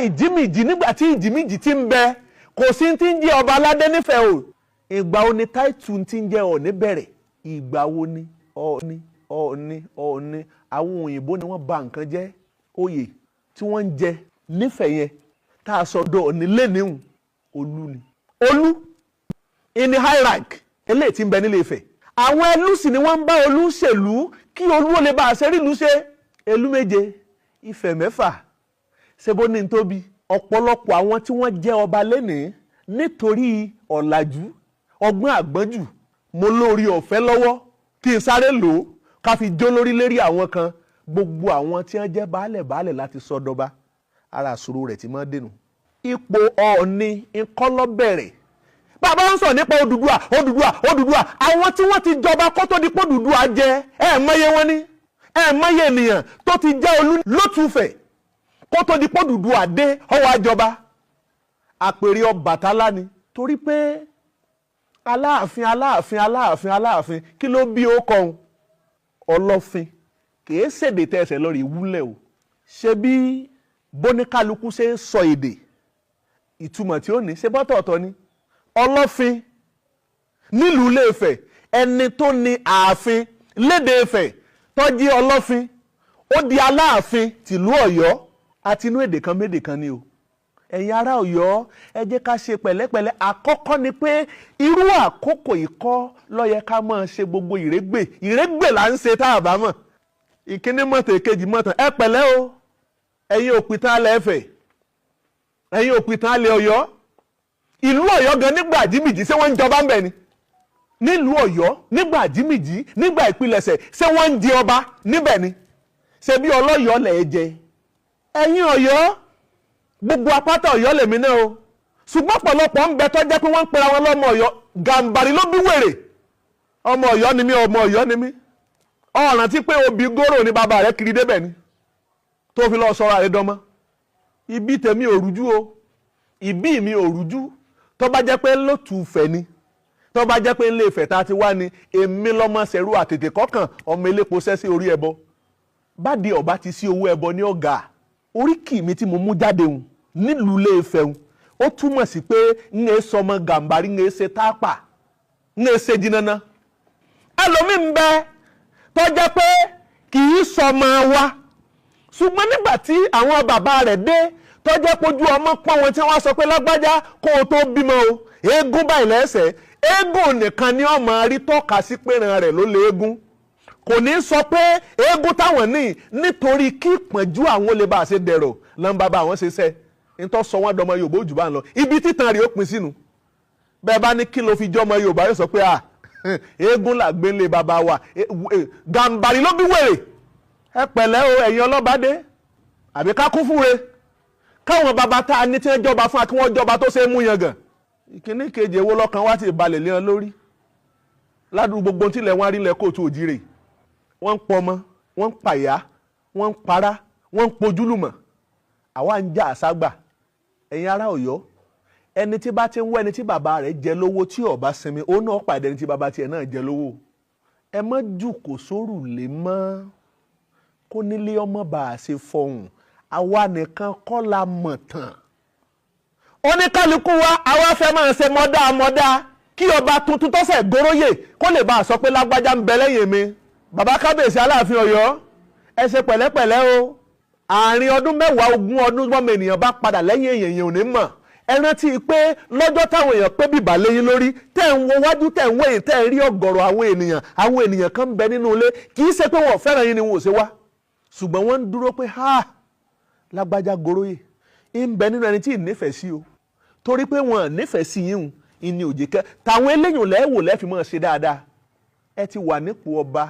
ìjímìjì nígbà tí ìjímìjì ti ń bẹ kò sí ti ń jẹ́ ọba aládé nífẹ̀ẹ́ o. Ìgbà wo ni táìtù ti ń jẹ́ Ọọ̀ni bẹ̀rẹ̀? Ìgbà wo ni Ọọ̀ni àwọn òyìnbó ni wọ́n bà nǹkan jẹ́. Oyè tí wọ́n ń jẹ nífẹ̀ẹ́ yẹn tá a sọ dọ̀ Ọọ̀ni lẹ́nìhùn Olú ni. Olú in high rank eléyìí tí ń bẹ nílé Ifẹ̀. Àwọn ẹlú sì ni wọ́n ń bá Olú ṣèlú kí Olú ó lè bá àṣẹ rílùú ṣe. Ẹlú méje Ifẹ̀ mẹ́fà ṣebó ní tóbi. Ọ̀pọ̀lọpọ̀ àwọn tí wọ́n jẹ́ ọba lénìí nítorí ọ̀làjú ọgbọ́n àgbọ́njù mo lórí ọ̀fẹ́ lọ́wọ́ kí n sáré lò ó ká fi jó lórí lérí àwọn kan. Gbogbo àwọn tí wọ́n jẹ́ baálẹ̀ láti sọ dọba ara àṣòro rẹ̀ tí máa dènù. Ipò Ọọ̀ni ìkọ́lọ́ bẹ̀rẹ̀. Bàbá ń sọ nípa Odùduwà àwọn tí wọ́n ti jọba kó tó di pé Odùduwà jẹ mọye wọn ni mọye ènìyàn tó ti jẹ́ Olú lótùfẹ̀ kó tó di pé Odùduwà dé ọwọ́ àjọba. Àpèrè Ọbàtálá ni torí pé Aláàfin kí ló bí ó kọ̀hún Ọlọ́fin kìí ṣèdè tẹ̀sẹ̀ lórí ìwúlẹ̀ o. Ṣé bí bóníkálukú ṣe sọ èdè ìtumọ̀ tí ó ní ṣe bọ́tọ̀ọ̀tọ̀ ni. Ọlọ́fin nílùú Ilé Ifẹ̀ ẹni tó ní ààfin lédè Ifẹ̀ tó jẹ́ Ọlọ́fin ó di Aláàfin tìlú Ọ̀yọ́ àti inú èdè kan médè kan ni o. Ẹ̀yin ará Ọ̀yọ́ ẹ jẹ́ ká ṣe pẹ̀lẹ́pẹ̀lẹ́. Àkọ́kọ́ ni pé irú àkókò ìkọ́ ló yẹ ká máa ṣe gbogbo ìrégbè là ń ṣe tá a bá mọ̀. Ìkíní mọ̀tàn èkejì mọ̀tàn ẹ pẹ̀lẹ́ o ẹ̀yin òpìtàn alẹ́ Ifẹ̀ ẹ̀yin òpìtàn alẹ́ Ọ̀yọ́. Ìlú Ọ̀yọ́ gan nígbà àjímìjì ṣé wọ́n ń jọba ń bẹ̀ ni? Nílùú Ọ̀yọ́ nígbà àjímìjì nígbà ìpilẹ̀ṣẹ̀ ṣé wọ́n ń di ọba níbẹ̀ ni? Ṣé bí ọlọ́yọ̀ lẹ̀ jẹ? Ẹ̀yin Ọ̀yọ́ gbogbo apáta Ọ̀yọ́ lèmi náà o ṣùgbọ́n ọ̀pọ̀lọpọ̀ ń bẹ tó jẹ́ pé wọ́n ń pera wọn lọ́mọ Ọ̀yọ́. Gàǹbàrí ló bí wèrè. Ọmọ Ọ̀yọ́ ni mí ọmọ Ọ̀yọ́ ni mí. Ọ̀ràn tí pé obì góró ni bàbá rẹ̀ kiri débẹ̀ ni tó fi lọ sọ́ra rẹ̀ dánmọ́. Ibi tèmi ò rújú o ìbí mi ò rújú tó bá jẹ́ pé lótùfẹ̀ ni tó bá jẹ́ pé Ilé Ifẹ̀ tá a ti wá ni èmi lọ́mọ ṣẹ̀rú àtètè kọ́kàn ọmọ elépo sẹ́ sí orí ẹbọ. Bádìí ọba ti sí owó ẹbọ ní ọ̀gá. Oríkì mi tí mo mú jáde hùn nílùú Ilé Ifẹ̀ hùn ó túmọ̀ sí pé ń ẹ sọmọ Gàǹbàrí ń ẹ ṣe tápà ń ẹ ṣe jìnnà. Ẹlòmíín bẹ tó jẹ́ pé kì í sọmọ wa ṣùgbọ́n nígbà tí àwọn bàbá rẹ̀ dé tó jẹ́ pójú ọmọ pọ́n wọn tí wọ́n sọ pé lágbájá kó o tó bímọ o eégún báyìí lẹ́sẹ̀ eégún nìkan ni ọmọ rí tọ́ka sí péran rẹ̀ ló lé eégún. Kò ní sọ pé eégún táwọn ní nítorí kí ìpọ́njú àwọn olè bá a ṣe dẹ̀rọ̀ lọ́n bàbá àwọn ṣe sẹ́ nítorí sọ wọ́n dọmọ Yorùbá òjò bá ń lọ ibi títan rẹ̀ ó pin sínú. Bẹ́ẹ̀ bá ní kí ló fi jọmọ Yorùbá yóò sọ pé eégún làgbé ńlẹ̀ bàbá wa Gàǹbàrí ló bí wèrè. Ẹ pẹ̀lẹ́ o ẹ̀yin ọlọ́bàdé àbí ká kún fúnre káwọn bàbá tá a ní tí wọ́n jọba fún wa kí wọ́n jọba tó ṣe é mú yangàn. Ìkíní kejì èwo lọ́kàn wá ti balẹ̀ lé wọn lórí ládùúgbò gbogbo tílẹ̀ wọn rí lẹ̀ kóòtù òjìrè. Wọ́n ń pọmọ wọ́n ń pàyà wọ́n ń para wọ́n ń pojúlùmọ̀ àwa ń jà àságbà. Ẹ̀yin ará Ọ̀yọ́ ẹni tí bá ti ń wọ ẹni tí bàbá rẹ̀ jẹ lówó tí ó bá sinmi ó náà pàdé ẹni tí bàbá tiẹ̀ náà jẹ lówó. Ẹ má jùkò sórù lè mọ́ kó nílé ọmọ bá a ṣe fọhùn àwa nìkan kọ́ la mọ̀ tán. Oníkálukú wa àwa fẹ́ máa ṣe mọ́dá kí ọba tuntun tọ́sẹ̀ góróyè kó lè bá a sọ pé lágbájá ń bẹ lẹ́yìn mi. Bàbá kábíyèsí Aláàfin Ọ̀yọ́ ẹ ṣe pẹ̀lẹ́pẹ̀lẹ́ o. Àárín ọdún 10 20 ọdún bọ́mọ ènìyàn bá padà lẹ́yìn èèyàn ò ní mọ̀. Ẹ rántí pé lọ́jọ́ táwọn èèyàn pé bìbà léyìn lórí tẹ̀ ń wo wájú tẹ̀ ń wẹ̀yìn tẹ̀ ń rí ọ̀gọ̀rọ̀ àwọn ènìyàn kan ń bẹ nínú ilé kì í ṣe pé wọ́n fẹ́ràn yín ni wọn ò ṣe wá ṣùgbọ́n wọ́n ń dúró pé lágbájá goróyè ń bẹ nínú ẹni tí ì nífẹ̀ẹ́ sí o torí pé wọn nífẹ̀ẹ́ sí yín ìní òjì kẹ́ tàwọn eléyìn lẹ́wò lẹ́fì mọ́ ṣe dáadáa. Ẹ ti wà nípò ọba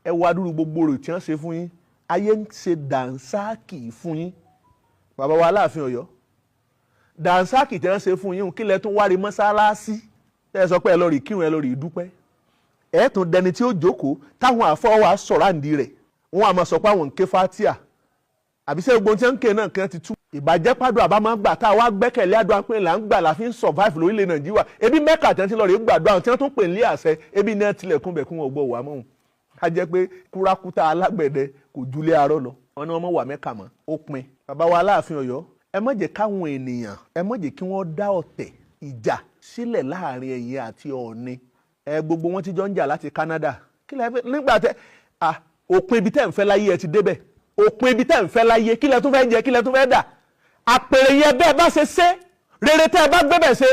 ẹ wá dúró gbogbo rẹ̀ tí wọ́n ṣe fún yín ayé ń ṣe dànsáàkì fún yín. Bàbá wa Aláàfin Ọ̀yọ́ dànsáàkì tí wọ́n ṣe fún yín kílẹ̀ tún wárí mọ́sálásí ẹ sọ pé ẹ lọ rí kírun ẹ lọ rí dúpẹ́ ẹ tún dẹni tí ó jókòó táwọn àfọwọ́ sọ̀rọ̀ àǹdí rẹ̀ wọ́n á máa sọ pé àwọn ń ké fatia àbí sẹ́ gbogbo tí wọ́n ń ké náà kí wọ́n ti tú. Ìbàjẹ́ pàdùn àbá máa ń gbà tá a wá gbẹ́kẹ̀lé àdúrà pé là ń gbà la fi ń survive lórílẹ̀ Nàìjíríà ebi Mẹ́kà tí wọ́n ti lọ rí gbàdúrà tí wọ́n tún pè ní àṣẹ ebi náà tilẹ̀kùn bẹ̀kún ọgbọ́ wà mọ́. A jẹ́ pé kúrákútà alágbẹ̀dẹ kò júlé arọ́ lọ wọn ni wọ́n mọ̀ wà Mẹ́kà mọ́ ó pin. bàbá wa Aláàfin Ọ̀yọ́ ẹ má jẹ́ káwọn ènìyàn ẹ má jẹ́ kí wọ́n dá ọ̀tẹ̀ ìjà sílẹ̀ láàrin ẹ̀yin àti Ọọ̀ni. Gbogbo wọn ti jọ ń jà láti Canada kí lẹ fẹ́ nígbà tẹ òpin ibi tẹ́ ń fẹ́ láyé ẹ ti débẹ̀ òpin ibi tẹ́ ń fẹ́ láyé kí lẹ tún fẹ́ jẹ kí lẹ tún fẹ́ dà. àpèrè yẹn bẹ́ẹ̀ bá ṣe ṣe rere tẹ́ ẹ bá gbébẹ̀ ṣe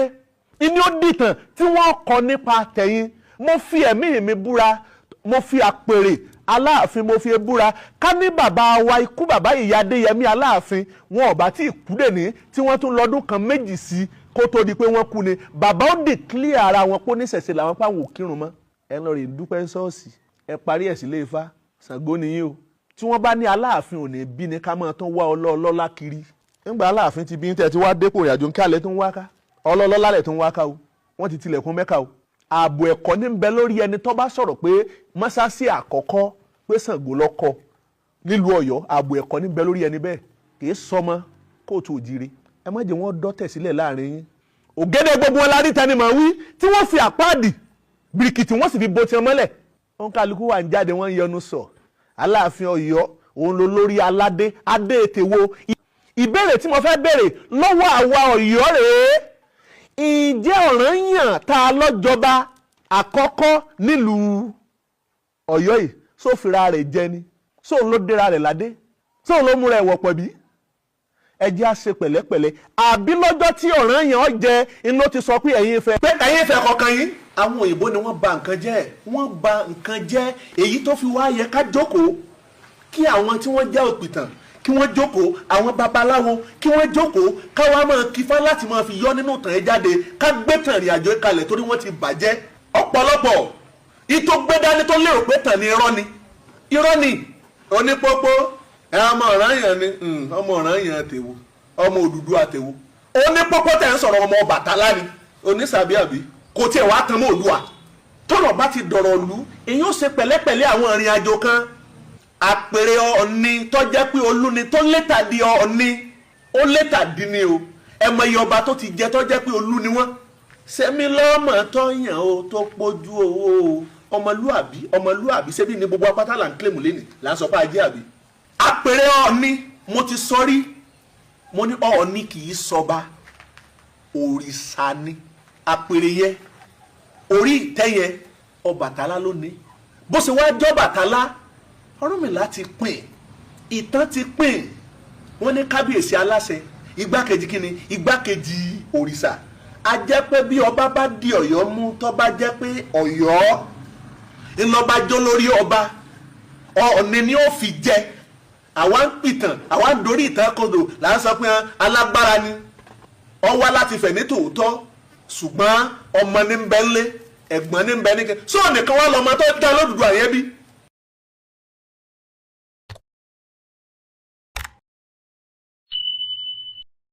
inú ó dìtàn tí wọ́n kọ nípa tẹ̀yìn. mo fi ẹ̀mí mi búra mo fi àpèrè Aláàfin mo fi búra ká ní bàbá wa ikú bàbá Ìyá Adéyẹmí Aláàfin wọn ò bá tí ì kú dèní tí wọ́n tún lọ́dún kan méjì sí kó tó di pé wọ́n kú ni bàbá ó declare ara wọn pé oníṣẹ̀ṣe làwọn pàwọn ò kírun mọ́. ẹ lọ rè dúpẹ́ ṣọ́ọ̀ṣì ẹ parí ẹ̀ sílé Ifá Ṣàngó nìyí o. tí wọ́n bá ní Aláàfin ò ní bí ni ká máa tán wá ọlọ́ọ̀lọ́lá kiri. nígbà Aláàfin ti bí ń tẹ́ ti wá dépò ìrìnàjò ń kí alẹ́ tó ń wá ká ọlọ́ọ̀lọ́lá lẹ̀ tó ń wá ká o wọ́n ti tilẹ̀kùn Mẹ́kà o. ààbò ẹ̀kọ́ ní ń bẹ lórí ẹni tó bá sọ̀rọ̀ pé mọ́sáàsì àkọ́kọ́ pé Ṣàngó lọ́kọ́ nílùú Ọ̀yọ́ ààbò ẹ̀kọ́ ní ń bẹ lórí ẹni bẹ́ẹ̀ kì í sọmọ kóòtù òjìire. ẹ má jẹ́ wọ́n dọ́tẹ̀ sílẹ̀ láàrin yín. ògèdè gbogbo wọn la rí tani màá wí tí wọ́n fi àpáàdì bìrìkìtì wọ́n sì fi bo tiẹ̀ mọ́lẹ̀. wọn kálukú wà ń jáde wọ́n ń yọnu sọ. Aláàfin Ọ̀yọ́ òun ló lórí aládé adé ètè wo. ìbéèrè tí mo fẹ́ béèrè lọ́wọ́ àwa Ọ̀yọ́ rèé ǹjẹ́ ọ̀ranyàn tá a lọ́jọba àkọ́kọ́ nílùú Ọ̀yọ́ yìí sófìrà rẹ̀ jẹ ni sóun ló déra rẹ̀ ládé sóun ló múra ẹ̀wọ̀ pọ̀ bí. ẹ jẹ́ á ṣe pẹ̀lẹ́pẹ̀lẹ́ àbí lọ́jọ́ tí ọ̀ranyàn jẹ inú ti sọ pé ẹ̀yin fẹ́. pé ẹ̀yin fẹ́ kọ̀ọ̀kan yín. àwọn òyìnbó ni wọ́n bà nǹkan jẹ́ wọ́n bà nǹkan jẹ́ èyí tó fi wá yẹ ká jókòó kí àwọn tí wọ́n jẹ́ òpìtàn kí wọ́n jókòó àwọn babaláwo kí wọ́n jókòó káwá máa kífá láti máa fi yọ nínú tàn ẹ́ jáde ká gbé tàn ìrìn àjò kalẹ̀ torí wọ́n ti bàjẹ́ ọ̀pọ̀lọpọ̀ ìtò gbé dání tó lérò pé tàn ní irọ́ ni onípópó ọmọ ọ̀ranyàn ni ọmọ ọ̀ranyàn tèwo ọmọ Odùduwà tèwo onípópó tẹ̀ ń sọ̀rọ̀ ọmọ Ọbàtálá ni onísàbíàbí kò tiẹ̀ wá tán mọ́ Oòduà tọ́rọ̀ bá ti dọ̀rọ̀ lù èyí ó ṣe pẹ̀lẹ́pẹ̀lẹ́ àwọn ìrìn àjò kan. àpèrè Ọọ̀ni tó jẹ́ pé olú ni tó létà di Ọọ̀ni ó létà di ni o ẹ mọ iye ọba tó ti jẹ tó jẹ́ pé olú ni wọ́n. sẹ́mi lọ́mọ tó yàn o tó pójú owó o ọmọlúàbí ṣebí ni gbogbo apáta là ń kílèmù lẹ́nìí là ń sọ pé ajé àbí. àpèrè Ọọ̀ni mo ti sọ rí mo ní Ọọ̀ni kì í sọba òrìṣà ni àpèrè yẹn orí ìtẹ́ yẹn Ọbàtálá ló ní bó ṣe wá jọ́ Ọbàtálá Ọ̀rúnmìlà ti pín ìtàn ti pín wọ́n ní kábíyèsí aláṣẹ igbákejì kínní igbákejì òrìṣà a jẹ́ pé bí ọba bá di Ọ̀yọ́ mú tó bá jẹ́ pé Ọ̀yọ́ ńlọba jó lórí ọba Ọọ̀ni ni ó fi jẹ àwa ń pìtàn àwa ń dorí ìtàn kodò là ń sọ pé alágbára ni ó wá láti fẹ̀ ní tòótọ́ ṣùgbọ́n ọmọ ní ń bẹ ńlé ẹ̀gbọ́n ní ń bẹ níkẹ́ sóò nìkan wá lọ́mọ tó dá lódùdú àyẹ́bí